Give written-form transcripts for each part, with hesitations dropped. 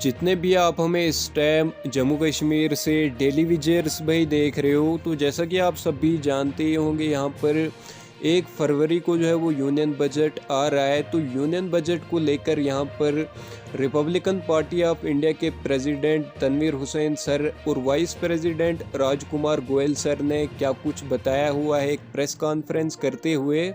जितने भी आप हमें इस टाइम जम्मू कश्मीर से डेली विजर्स भाई देख रहे हो, तो जैसा कि आप सभी जानते ही होंगे, यहाँ पर 1 फरवरी को जो है वो यूनियन बजट आ रहा है। तो यूनियन बजट को लेकर यहाँ पर रिपब्लिकन पार्टी ऑफ इंडिया के प्रेसिडेंट तनवीर हुसैन सर और वाइस प्रेसिडेंट राजकुमार गोयल सर ने क्या कुछ बताया हुआ है एक प्रेस कॉन्फ्रेंस करते हुए,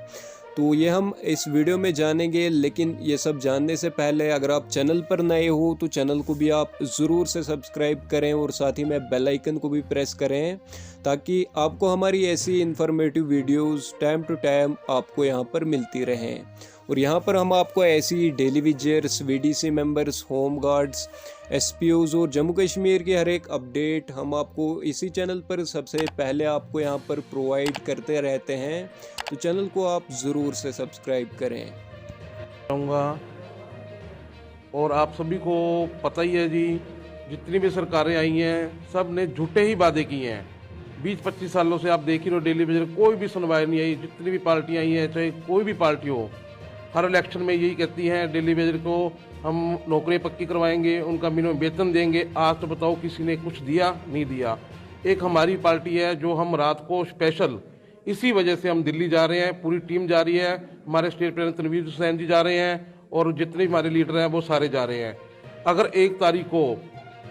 तो ये हम इस वीडियो में जानेंगे। लेकिन ये सब जानने से पहले अगर आप चैनल पर नए हो तो चैनल को भी आप ज़रूर से सब्सक्राइब करें और साथ ही में बेल आइकन को भी प्रेस करें, ताकि आपको हमारी ऐसी informative videos time to time आपको यहाँ पर मिलती रहें। और यहाँ पर हम आपको ऐसी daily wagers, VDC members, home guards, SPOs और जम्मू कश्मीर की हर एक अपडेट हम आपको इसी चैनल पर सबसे पहले आपको यहाँ पर प्रोवाइड करते रहते हैं। तो चैनल को आप ज़रूर से सब्सक्राइब करें। और आप सभी को पता ही है जी, जितनी भी सरकारें आई हैं सब ने झूठे ही वादे किए हैं। 20-25 सालों से आप देख ही रहो, डेली बेसिस कोई भी सुनवाई नहीं आई। जितनी भी पार्टियां आई हैं, चाहे कोई भी पार्टी हो, हर इलेक्शन में यही कहती हैं डेली बेसिस को हम नौकरी पक्की करवाएंगे, उनका मिनिमम वेतन देंगे। आज तो बताओ किसी ने कुछ दिया? नहीं दिया। एक हमारी पार्टी है जो हम रात को स्पेशल इसी वजह से हम दिल्ली जा रहे हैं, पूरी टीम जा रही है, हमारे स्टेट प्रेसिडेंट तनवीर हुसैन जी जा रहे हैं और जितने भी हमारे लीडर हैं वो सारे जा रहे हैं। अगर 1 तारीख को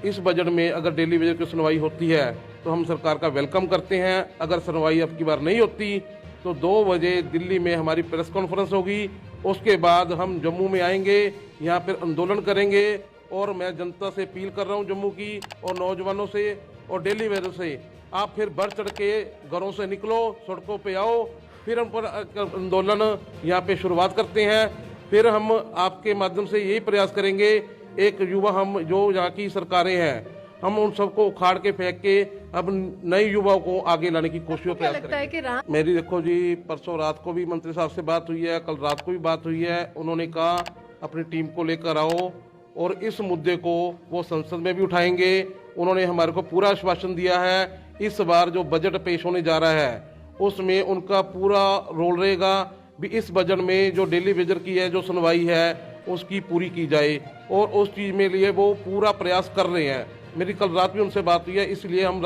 इस बजट में अगर डेली बजट की सुनवाई होती है तो हम सरकार का वेलकम करते हैं। अगर सुनवाई अब की बार नहीं होती तो 2 बजे दिल्ली में हमारी प्रेस कॉन्फ्रेंस होगी। उसके बाद हम जम्मू में आएंगे, यहाँ पर आंदोलन करेंगे। और मैं जनता से अपील कर रहा हूँ, जम्मू की और नौजवानों से और डेली वेजर से, आप फिर बढ़ चढ़ के घरों से निकलो, सड़कों पे आओ, फिर हम पर आंदोलन यहाँ पे शुरुआत करते हैं। फिर हम आपके माध्यम से यही प्रयास करेंगे, एक युवा हम जो यहाँ की सरकारें हैं हम उन सबको उखाड़ के फेंक के अब नए युवाओं को आगे लाने की कोशिश प्रयास करेंगे। मेरी देखो जी, परसों रात को भी मंत्री साहब से बात हुई है, कल रात को भी बात हुई है। उन्होंने कहा अपनी टीम को लेकर आओ और इस मुद्दे को वो संसद में भी उठाएंगे। उन्होंने हमारे को पूरा आश्वासन दिया है इस बार जो बजट पेश होने जा रहा है उसमें उनका पूरा रोल रहेगा भी इस बजट में जो डेली वेजर की है जो सुनवाई है उसकी पूरी की जाए, और उस चीज़ में लिए वो पूरा प्रयास कर रहे हैं। मेरी कल रात भी उनसे बात हुई है, इसलिए हम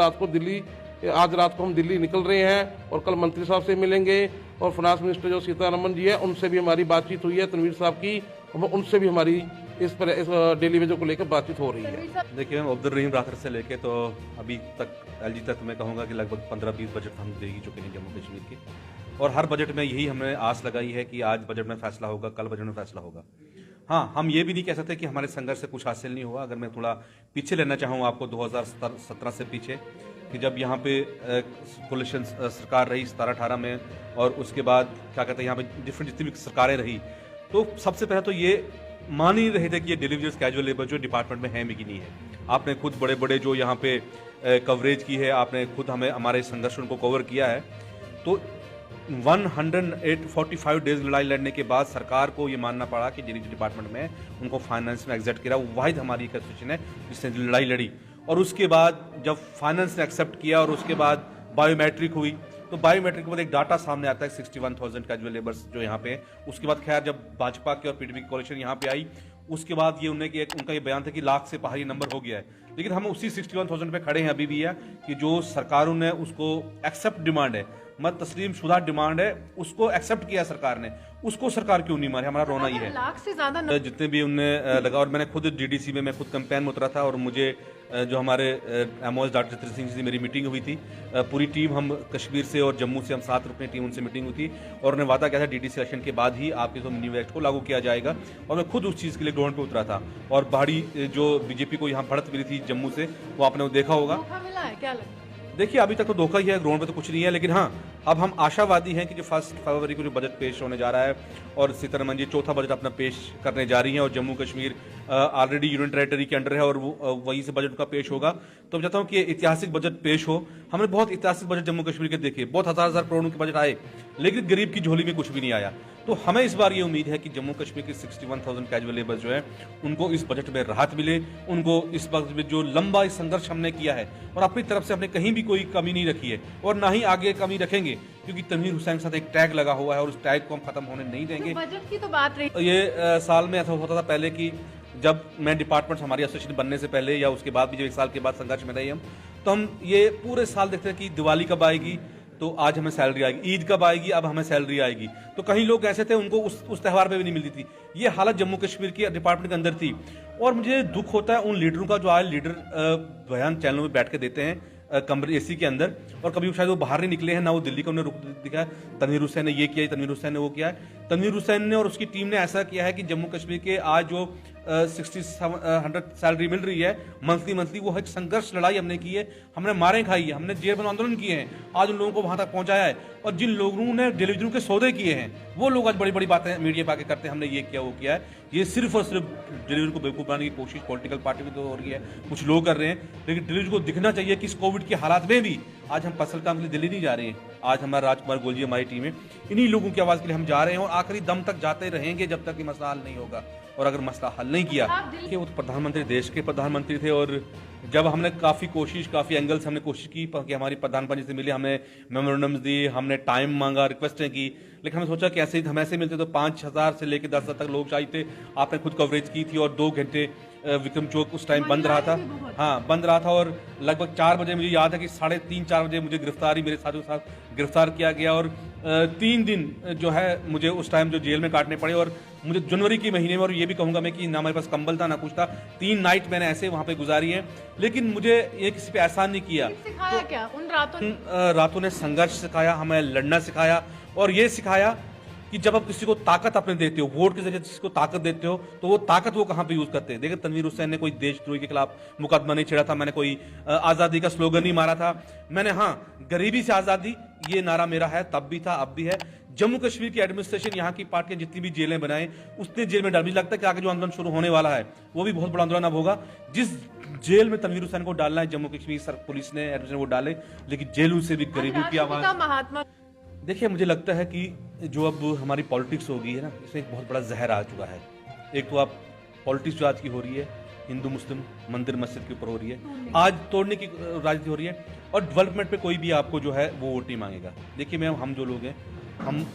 आज रात को हम दिल्ली निकल रहे हैं और कल मंत्री साहब से मिलेंगे। और फाइनेंस मिनिस्टर जो सीतारमन जी है उनसे भी हमारी बातचीत हुई है, तनवीर साहब की, उनसे भी हमारी इस डेली वेजर को लेकर बातचीत हो रही है। देखिए, अब्दुल रहीम राखर से लेके तो अभी तक एलजी तक मैं कहूँगा कि लगभग 15-20 बजट हम दे ही चुके हैं जम्मू कश्मीर के, और हर बजट में यही हमने आस लगाई है कि आज बजट में फैसला होगा, कल बजट में फैसला होगा। हाँ, हम ये भी नहीं कह सकते कि हमारे संघर्ष से कुछ हासिल नहीं हुआ। अगर मैं थोड़ा पीछे लेना चाहूँ आपको 2017 से पीछे, कि जब यहाँ पे कोलिशन सरकार रही 17-18 में, और उसके बाद क्या कहते हैं यहाँ पे डिफरेंट जितनी भी सरकारें रही, तो सबसे पहले तो ये मान ही रहे थे कि ये डिलीवरीज कैजुअल लेबर जो डिपार्टमेंट में है भी कि नहीं है। आपने खुद बड़े बड़े जो यहाँ पे कवरेज की है, आपने खुद हमें हमारे संघर्ष को कवर किया है। तो 145 डेज लड़ाई लड़ने के बाद सरकार को ये मानना पड़ा कि डिलीवरी डिपार्टमेंट में उनको फाइनेंस में एग्जेक्ट किया, वो वाहिद हमारी एक इंस्टीट्यूशन है जिसने लड़ाई लड़ी। और उसके बाद जब फाइनेंस ने एक्सेप्ट किया और उसके बाद बायोमेट्रिक हुई, तो बायोमेट्रिक के बाद एक डाटा सामने आता है 61,000 कैजुअल लेबर्स जो यहाँ पे। उसके बाद खैर जब भाजपा की और पीडीपी की कोalition यहाँ पे आई, उसके बाद ये उनका ये बयान था कि लाख से पहाड़ी नंबर हो गया है। लेकिन हम उसी 61,000 पे खड़े हैं अभी भी है कि जो सरकारों ने उसको एक्सेप्ट डिमांड है, मत तस्लीम शुदा डिमांड है, उसको एक्सेप्ट किया सरकार ने, उसको सरकार क्यों नहीं मारे? हमारा रोना ही है। लाख से ज्यादा जितने भी उनने लगा, और मैंने खुद डीडीसी में मैं खुद कैंपेन में उतरा था, और मुझे जो हमारे एमओएस डॉक्टर चित्र सिंह से मेरी मीटिंग हुई थी, पूरी टीम हम कश्मीर से और जम्मू से हम 7 रुपये टीम उनसे मीटिंग हुई थी, और उन्होंने वादा किया था डीडीसी इलेक्शन के बाद ही आपके तो न्यू एक्ट को लागू किया जाएगा। और मैं खुद उस चीज़ के लिए ग्राउंड पे उतरा था। और बाहरी जो बीजेपी को यहाँ बढ़त मिली थी जम्मू से, वो आपने देखा होगा। मिला है क्या लगता है? देखिए, अभी तक तो धोखा ही है, ग्राउंड पे तो कुछ नहीं है। लेकिन हाँ, अब हम आशावादी हैं कि जो 1 फरवरी को जो बजट पेश होने जा रहा है, और सीतारमन जी 4था बजट अपना पेश करने जा रही हैं, और Jammu Kashmir already union territory के अंडर है और वो वहीं से बजट का पेश होगा। तो मैं चाहता हूँ कि ऐतिहासिक बजट पेश हो। हमने बहुत ऐतिहासिक बजट जम्मू कश्मीर के देखे, बहुत हज़ार करोड़ के बजट आए, लेकिन गरीब की झोली में कुछ भी नहीं आया। तो हमें इस बार ये उम्मीद है कि जम्मू कश्मीर के 61,000 कैजुअल लेबर जो है उनको इस बजट में राहत मिले, उनको इस वक्त में जो लंबा संघर्ष हमने किया है और अपनी तरफ से हमने कहीं भी कोई कमी नहीं रखी है और ना ही आगे कमी रखेंगे, क्योंकि तनवीर हुसैन के साथ एक टैग लगा हुआ है और उस टैग को हम खत्म होने नहीं देंगे। बजट की तो बात रही, ये साल में ऐसा होता था पहले कि जब मैं डिपार्टमेंट हमारी एसोसिएशन बनने से पहले या उसके बाद भी जब 1 साल के बाद संघर्ष में रहे हम, तो हम ये पूरे साल देखते हैं कि दिवाली कब आएगी तो आज हमें सैलरी आएगी, ईद कब आएगी अब हमें सैलरी आएगी। तो कहीं लोग ऐसे थे उनको उस त्यौहार पे भी नहीं मिलती थी। ये हालत जम्मू कश्मीर की डिपार्टमेंट के अंदर थी। और मुझे दुख होता है उन लीडरों का जो आज लीडर बयान चैनलों में बैठ के देते हैं कमरे एसी के अंदर, और कभी शायद वो बाहर नहीं निकले हैं, ना वो दिल्ली का उन्हें रुख दिखा है। तनवीर हुसैन ने ये किया है, तनवीर हुसैन ने वो किया है। तनवीर हुसैन ने और उसकी टीम ने ऐसा किया है कि जम्मू कश्मीर के आज जो 100 सैलरी मिल रही है मंथली, वो एक संघर्ष लड़ाई हमने की है। हमने मारें खाई है, हमने जेल बंद आंदोलन किए हैं, आज उन लोगों को वहां तक पहुंचाया है। और जिन लोगों ने टेलीविजन के सौदे किए हैं वो लोग आज बड़ी बड़ी बातें मीडिया पे आके करते हैं, हमने ये किया वो किया है। ये सिर्फ और सिर्फ टेलीविजन को बेवकूफ बनाने की कोशिश पॉलिटिकल पार्टी में तो हो रही है, कुछ लोग कर रहे हैं। लेकिन टेलीविजन को दिखना चाहिए कि इस कोविड के हालात में भी आज हम फसल काम के लिए दिल्ली नहीं जा रहे हैं। आज हमारा राजकुमार गोलजी हमारी टीम है, इन्हीं लोगों की आवाज के लिए हम जा रहे हैं और आखिरी दम तक जाते रहेंगे जब तक ये मसला हल नहीं होगा। और अगर मसला हल नहीं किया कि वो प्रधानमंत्री देश के प्रधानमंत्री थे, और जब हमने काफ़ी एंगल्स हमने कोशिश की कि हमारी प्रधानमंत्री से मिले, हमने मेमोरेंडम्स दी, हमने टाइम मांगा, रिक्वेस्टें की, लेकिन हमने सोचा कि ऐसे हम ऐसे मिलते तो 5,000 से लेकर 10,000 तक लोग चाहिए थे। आपने खुद कवरेज की थी और 2 घंटे विक्रम चौक उस टाइम बंद रहा था। हाँ, बंद रहा था। और लगभग 4 बजे मुझे याद है कि 3:30-4 बजे मुझे गिरफ्तारी मेरे साथियों के साथ गिरफ्तार किया गया। और 3 दिन जो है मुझे उस टाइम जो जेल में काटने पड़े। और मुझे जनवरी के महीने में, और ये भी कहूँगा मैं कि ना हमारे पास कंबल था ना कुछ था, 3 नाइट मैंने ऐसे वहाँ पे गुजारी है। लेकिन मुझे ये किसी पे एहसान नहीं किया। सिखाया क्या उन रातों ने संघर्ष सिखाया, हमें लड़ना सिखाया, और ये सिखाया कि जब आप किसी को ताकत अपने देते हो, वोट के जरिए किसी को ताकत देते हो, तो वो ताकत वो कहाँ पे यूज करते हैं। देखिए, तनवीर हुसैन ने कोई देशद्रोही के खिलाफ मुकदमा नहीं छेड़ा था, मैंने कोई आजादी का स्लोगन नहीं मारा था। मैंने गरीबी से आजादी ये नारा मेरा है, तब भी था अब भी है। जम्मू कश्मीर की एडमिनिस्ट्रेशन, यहाँ की पार्टी जितनी भी जेलें बनाए उतने जेल में डाल, मुझे लगता है कि आगे जो आंदोलन शुरू होने वाला है वो भी बहुत बड़ा आंदोलन अब होगा। जिस जेल में तनवीर हुसैन को डालना है जम्मू कश्मीर पुलिस ने एडमिनिस्ट्रेशन वो डाले, लेकिन जेलों से भी गरीबों की आवाज। महात्मा देखिए, मुझे लगता है कि जो अब हमारी पॉलिटिक्स हो गई है ना, इसमें एक बहुत बड़ा जहर आ चुका है। एक तो आप पॉलिटिक्स जो आज की हो रही है हिंदू मुस्लिम मंदिर मस्जिद के ऊपर हो रही है, आज तोड़ने की राजनीति हो रही है। और डेवलपमेंट पे कोई भी आपको जो है वो वोट नहीं मांगेगा। देखिए, मैं हम जो लोग हैं हम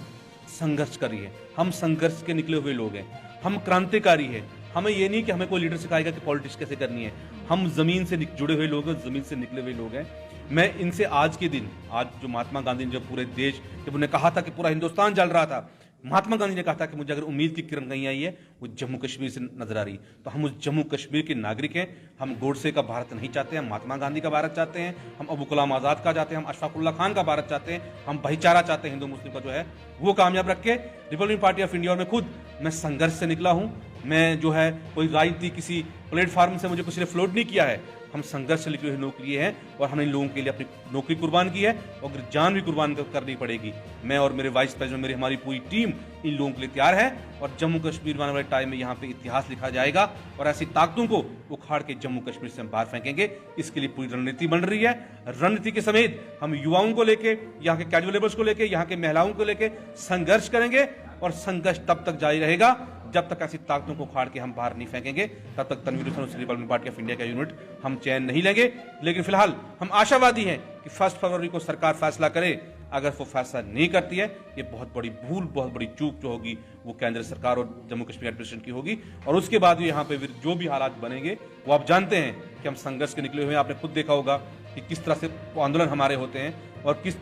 संघर्ष कर रही है, हम संघर्ष के निकले हुए लोग हैं, हम क्रांतिकारी हैं। हमें ये नहीं कि हमें कोई लीडर सिखाएगा कि पॉलिटिक्स कैसे करनी है। हम जमीन से जुड़े हुए लोग हैं, जमीन से निकले हुए लोग हैं। मैं इनसे आज के दिन, आज जो महात्मा गांधी ने जब पूरे देश, जब उन्हें कहा था कि पूरा हिंदुस्तान जल रहा था, महात्मा गांधी ने कहा था कि मुझे अगर उम्मीद की किरण कहीं आई है वो जम्मू कश्मीर से नजर आ रही। तो हम उस जम्मू कश्मीर के नागरिक हैं। हम गोडसे का भारत नहीं चाहते, हम महात्मा गांधी का भारत चाहते हैं, हम अबू कलाम आजाद का चाहते हैं, हम अशफाकुल्ला खान का भारत चाहते हैं, हम भाईचारा चाहते हैं। हिंदू मुस्लिम का जो है वो कामयाब रख के रिपब्लिकन पार्टी ऑफ इंडिया में खुद मैं संघर्ष से निकला हूं। मैं जो है कोई राजनीति किसी प्लेटफॉर्म से मुझे किसी ने फ्लोट नहीं किया है। हम संघर्ष से निकले हुए नौकरी हैं और हमने इन लोगों के लिए अपनी नौकरी कुर्बान की है, और अगर जान भी कुर्बान करनी पड़ेगी, मैं और मेरे वाइस प्रेसिडेंट, मेरी हमारी पूरी टीम इन लोगों के लिए तैयार है। और जम्मू कश्मीर में आने वाले टाइम में यहाँ पे इतिहास लिखा जाएगा और ऐसी ताकतों को उखाड़ के जम्मू कश्मीर से हम बाहर फेंकेंगे। इसके लिए पूरी रणनीति बन रही है। रणनीति के समेत हम युवाओं को लेके, यहाँ के कैजुअल लेबर्स को लेके, यहाँ के महिलाओं को लेके संघर्ष करेंगे। और संघर्ष तब तक जारी रहेगा जब तक ऐसी ताकतों को उखाड़ के हम बाहर नहीं फेंकेंगे, तब तक Tanveer Hussain Republican Party of India का यूनिट हम चैन नहीं लेंगे। लेकिन फिलहाल हम आशावादी हैं कि 1 फरवरी को सरकार फैसला करे। अगर वो फैसला नहीं करती है, ये बहुत बड़ी भूल, बहुत बड़ी चूक जो होगी वो केंद्र सरकार और जम्मू कश्मीर एडमिनिस्ट्रेशन की होगी। और उसके बाद यहाँ पे जो भी हालात बनेंगे वो आप जानते हैं कि हम संघर्ष के निकले हुए हैं। आपने खुद देखा होगा कि किस तरह से आंदोलन हमारे होते हैं और किस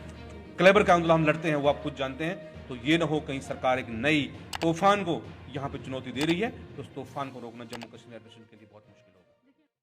क्लेबर का आंदोलन हम लड़ते हैं, वो आप खुद जानते हैं। तो ये ना हो कहीं सरकार एक नई तूफान को यहाँ पे चुनौती दे रही है, तो उस तूफान को रोकना जम्मू कश्मीर एडमिनिस्ट्रेशन के लिए बहुत मुश्किल है।